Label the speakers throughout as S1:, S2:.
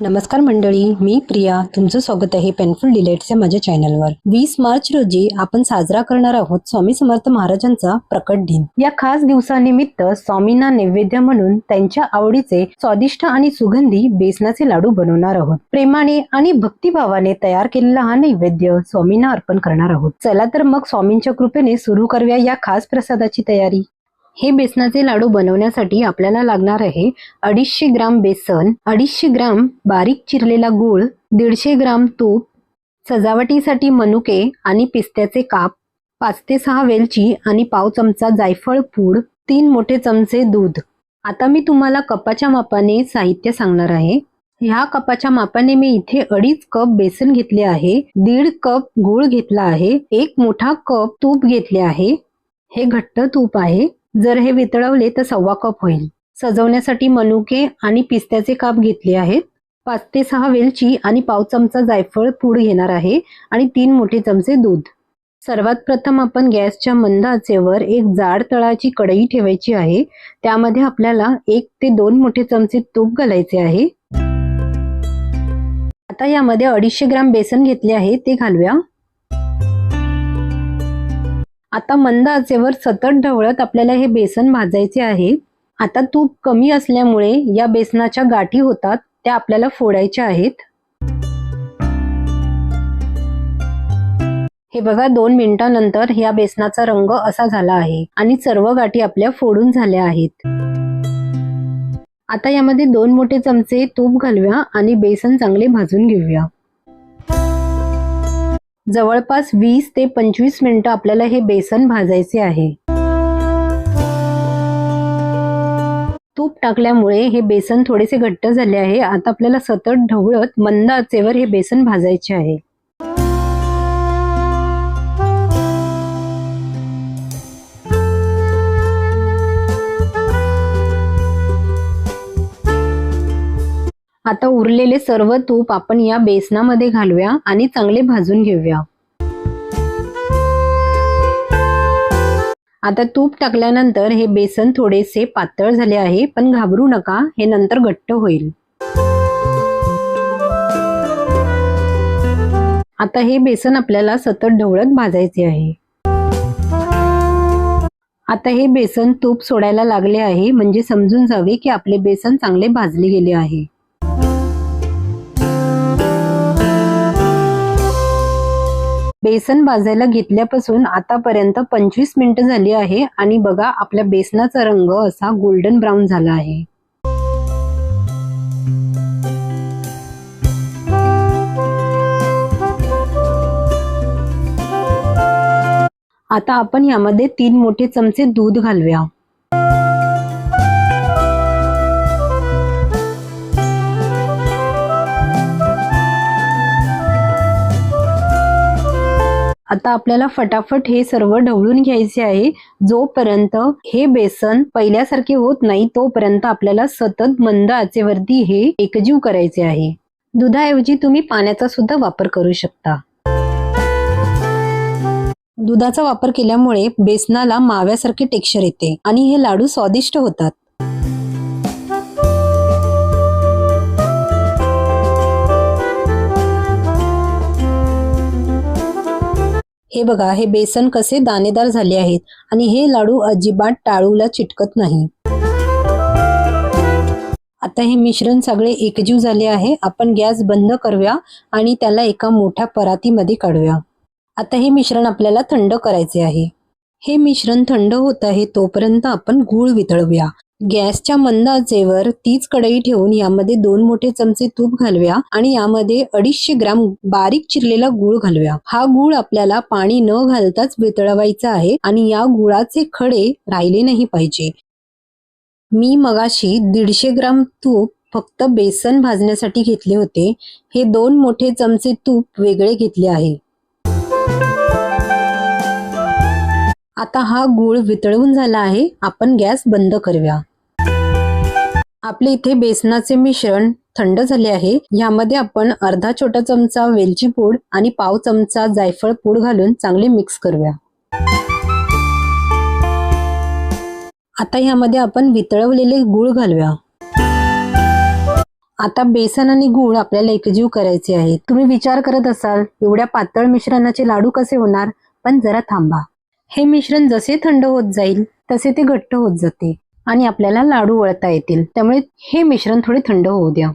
S1: नमस्कार मंडळी, मी प्रिया. तुमचं स्वागत आहे पेनफुल डिलेट्स या माझ्या चॅनलवर. 20 मार्च रोजी आपण साजरा करणार आहोत स्वामी समर्थ महाराजांचा प्रकट दिन. या खास दिवसानिमित्त स्वामींना नैवेद्य म्हणून त्यांच्या आवडीचे स्वादिष्ट आणि सुगंधी बेसनाचे लाडू बनवणार आहोत. प्रेमाने आणि भक्तिभावाने तयार केलेला हा नैवेद्य स्वामींना अर्पण करणार आहोत. चला तर मग स्वामींच्या कृपेने सुरू करूया या खास प्रसादाची तयारी. हे बेसनाचे लाडू बनवण्यासाठी आपल्याला लागणार आहे 250 ग्राम बेसन, 250 ग्राम बारीक चिरलेला गूळ, 150 ग्राम तूप, सजावटीसाठी मनुके आणि पिस्त्याचे काप, 5 ते 6 वेलची आणि पाव चमचा जायफळ पूड, 3 मोठे चमचे दूध. आता मी तुम्हाला कपाच्या मापाने साहित्य सांगणार आहे. ह्या कपाच्या मापाने मी इथे 2.5 कप बेसन घेतले आहे, 1.5 कप गूळ घेतला आहे, 1 मोठा कप तूप घेतले आहे. हे घट्ट तूप आहे. जर हे वितळवले तर 1/4 कप होईल. सजवण्यासाठी मनुके आणि पिस्त्याचे काप घेतले आहेत. 5 ते 6 वेलची आणि पाव चमचा जायफळ पूड घेणार आहे आणि 3 मोठे चमचे दूध. सर्वात प्रथम आपण गॅसच्या मंद आचेवर एक जाड तळाची कढई ठेवायची आहे. त्यामध्ये आपल्याला 1 ते 2 मोठे चमचे तूप घालायचे आहे. आता यामध्ये 250 ग्राम बेसन घेतले आहे, ते घालूया. आता मंद आचेवर सतत ढवळत आपल्याला हे बेसन भाजायचे आहे. आता तूप कमी असल्यामुळे या बेसनाच्या गाठी होतात, त्या आपल्याला फोडायच्या आहेत. हे बघा, 2 मिनिटांनंतर या बेसनाचा रंग असा झाला आहे आणि सर्व गाठी आपल्या फोडून झाल्या आहेत. आता यामध्ये 2 मोठे चमचे तूप घालूया आणि बेसन चांगले भाजून घेऊया. जवळपास 20 ते 25 मिनिटं आपल्याला हे बेसन भाजायचे आहे. तूप टाकल्यामुळे हे बेसन थोडेसे घट्ट झाले आहे. आता आपल्याला सतत ढवळत मंद आचेवर हे बेसन भाजायचे आहे. आता उरलेले सर्व तूप आपण या बेसनामध्ये घालूया आणि चांगले भाजून घेऊया. आता तूप टाकल्यानंतर हे बेसन थोडेसे पातळ झाले आहे, पण घाबरू नका, हे नंतर घट्ट होईल. आता हे बेसन आपल्याला सतत ढवळत भाजायचे आहे. आता हे बेसन तूप सोडायला लागले आहे, म्हणजे समजून जावे की आपले बेसन चांगले भाजले गेले आहे. बेसन भाजायला घेतल्यापासून आतापर्यंत 25 मिनिटं झाली आहे आणि बघा, आपल्या बेसनाचा रंग असा गोल्डन ब्राऊन झाला आहे. आता आपण यामध्ये 3 मोठे चमचे दूध घालूया. आता आपल्याला फटाफट हे सर्व ढवळून घ्यायचे आहे. जोपर्यंत हे बेसन पहिल्यासारखे होत नाही तोपर्यंत आपल्याला सतत मंद आचेवरती हे एकजीव करायचे आहे. दुधाऐवजी तुम्ही पाण्याचा सुद्धा वापर करू शकता. दुधाचा वापर केल्यामुळे बेसनाला माव्यासारखे टेक्स्चर येते आणि हे लाडू स्वादिष्ट होतात. हे बघा, हे बेसन कसे दाणेदार झाले आहेत आणि हे लाडू अजिबात टाळूला चिटकत नाही. आता हे मिश्रण सगळे एकजीव झाले आहे. आपण गॅस बंद करूया आणि त्याला एका मोठ्या परातीमध्ये काढूया. आता हे मिश्रण आपल्याला थंड करायचे आहे. हे मिश्रण थंड होत आहे तोपर्यंत आपण गूळ वितळवूया. गॅसच्या मंद आचेवर तीच कढई ठेवून यामध्ये 2 मोठे चमचे तूप घालूया आणि यामध्ये 250 ग्राम बारीक चिरलेला गूळ घालूया. हा गूळ आपल्याला पाणी न घालताच वितळवायचा आहे आणि या गुळाचे खडे राहिले नाही पाहिजे. मी मगाशी 150 ग्राम तूप फक्त बेसन भाजण्यासाठी घेतले होते. हे 2 मोठे चमचे तूप वेगळे घेतले आहे. आता हा गूळ वितळून झाला आहे. आपण गॅस बंद करूया. आपले इथे बेसनाचे मिश्रण थंड झाले आहे. यामध्ये आपण अर्धा छोटा चमचा वेलची पूड आणि पाव चमचा जायफळ पूड घालून चांगले मिक्स करूया. आता यामध्ये आपण वितळवलेले गूळ घालूया. आता बेसन आणि गूळ आपल्याला एकजीव करायचे आहे. तुम्ही विचार करत असाल एवढ्या पातळ मिश्रणाचे लाडू कसे होणार, पण जरा थांबा. हे मिश्रण जसे थंड होत जाईल तसे ते घट्ट होत जाते आणि आपल्याला लाडू वळता येतील. त्यामुळे हे मिश्रण थोडे थंड होऊ द्या.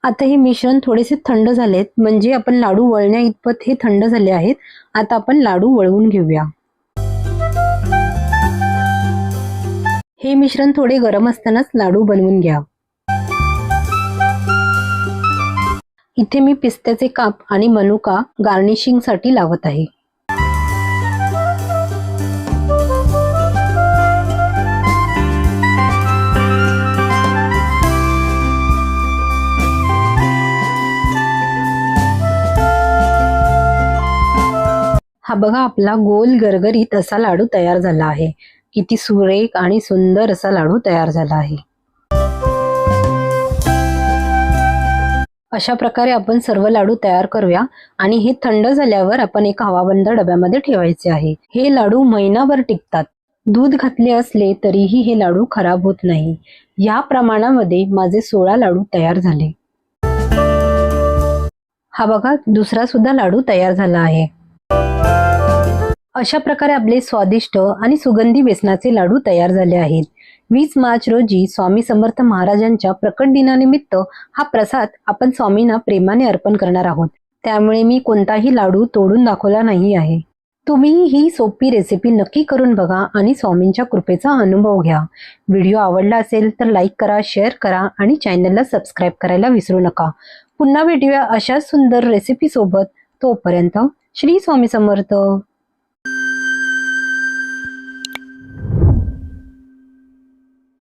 S1: आता हे मिश्रण थोडेसे थंड झालेत, म्हणजे आपण लाडू वळण्या इतपत हे थंड झाले आहेत. आता आपण लाडू वळवून घेऊया. हे मिश्रण थोडे गरम असतानाच लाडू बनवून घ्या. इथे मी पिस्त्याचे काप आणि मनुका गार्निशिंग साठी लावत आहे. हा बघा, आपला गोल गरगरीत असा लाडू तयार झाला आहे. किती सुरेख आणि सुंदर असा लाडू तयार झाला आहे. अशा प्रकारे आपण सर्व लाडू तयार करूया आणि हे थंड झाल्यावर आपण एका हवाबंद डब्यामध्ये ठेवायचे आहे. हे लाडू महिनाभर टिकतात. दूध घातले असले तरीही हे लाडू खराब होत नाही. या प्रमाणामध्ये माझे 16 लाडू तयार झाले. हा बघा, दुसरा सुद्धा लाडू तयार झाला आहे. अशा प्रकारे आपले स्वादिष्ट आणि सुगंधी बेसनाचे लाडू तयार झाले आहेत. 20 मार्च रोजी स्वामी समर्थ महाराजांच्या प्रकट दिनानिमित्त हा प्रसाद आपण स्वामींना प्रेमाने अर्पण करणार आहोत. त्यामुळे मी कोणताही लाडू तोडून दाखवला नाही आहे. तुम्ही ही सोपी रेसिपी नक्की करून बघा आणि स्वामींच्या कृपेचा अनुभव घ्या. व्हिडिओ आवडला असेल तर लाईक करा, शेअर करा आणि चॅनलला सबस्क्राईब करायला विसरू नका. पुन्हा भेटूया अशाच सुंदर रेसिपी सोबत. तोपर्यंत श्री स्वामी समर्थ.